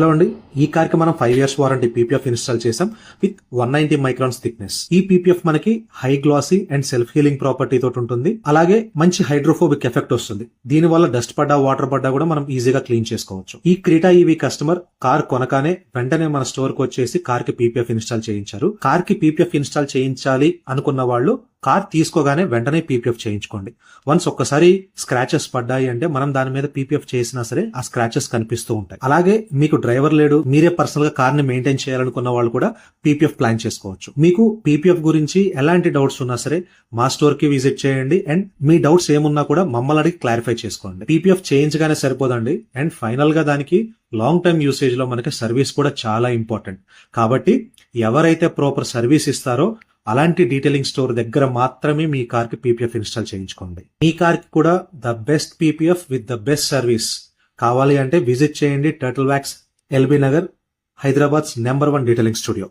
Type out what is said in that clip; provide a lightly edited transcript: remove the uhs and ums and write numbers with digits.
Hello అండి, ఈ car కి మనం 5 years వారంటీ పీపీఎఫ్ ఇన్స్టాల్ చేసాం విత్ 190 మైక్రాన్స్ థిక్నెస్. ఈ పీపీఎఫ్ మనకి high glossy and self healing property తోటి ఉంటుంది. అలాగే మంచి హైడ్రోఫోబిక్ ఎఫెక్ట్ వస్తుంది. దీని వల్ల డస్ట్ పడ్డా వాటర్ పడ్డా కూడా మనం ఈజీగా క్లీన్ చేసుకోవచ్చు. ఈ క్రీటా ఈవీ కస్టమర్ కార్ కొనగానే వెంటనే మన స్టోర్ కు వచ్చేసి కార్ కి పీపీఎఫ్ ఇన్స్టాల్ చేయించారు. కార్ కి పీపీఎఫ్ ఇన్స్టాల్ చేయించాలి అనుకున్న వాళ్ళు కార్ తీసుకోగానే వెంటనే పీపీఎఫ్ చేయించుకోండి. వన్స్ ఒక్కసారి స్క్రాచెస్ పడ్డాయి అంటే మనం దాని మీద పీపీఎఫ్ చేసినా సరే ఆ స్క్రాచెస్ కనిపిస్తూ ఉంటాయి. అలాగే మీకు డ్రైవర్ లేడు, మీరే పర్సనల్ గా కార్ ని మెయింటైన్ చేయాలనుకున్న వాళ్ళు కూడా పీపీఎఫ్ ప్లాన్ చేసుకోవచ్చు. మీకు పీపీఎఫ్ గురించి ఎలాంటి డౌట్స్ ఉన్నా సరే మా స్టోర్ కి విజిట్ చేయండి అండ్ మీ డౌట్స్ ఏమున్నా కూడా మమ్మల్ని అడిగి క్లారిఫై చేసుకోండి. పీపీఎఫ్ చేయించగానే సరిపోదండి అండ్ ఫైనల్ గా దానికి లాంగ్ టర్మ్ యూసేజ్ లో మనకి సర్వీస్ కూడా చాలా ఇంపార్టెంట్. కాబట్టి ఎవరైతే ప్రాపర్ సర్వీస్ ఇస్తారో అలాంటి డీటెయిలింగ్ స్టోర్ దగ్గర మాత్రమే మీ కార్ కి పీపీఎఫ్ ఇన్స్టాల్ చేయించుకోండి. మీ కార్ కి కూడా the best PPF with the best service కావాలి అంటే విజిట్ చేయండి turtle wax, LB Nagar, Hyderabad number 1 detailing studio.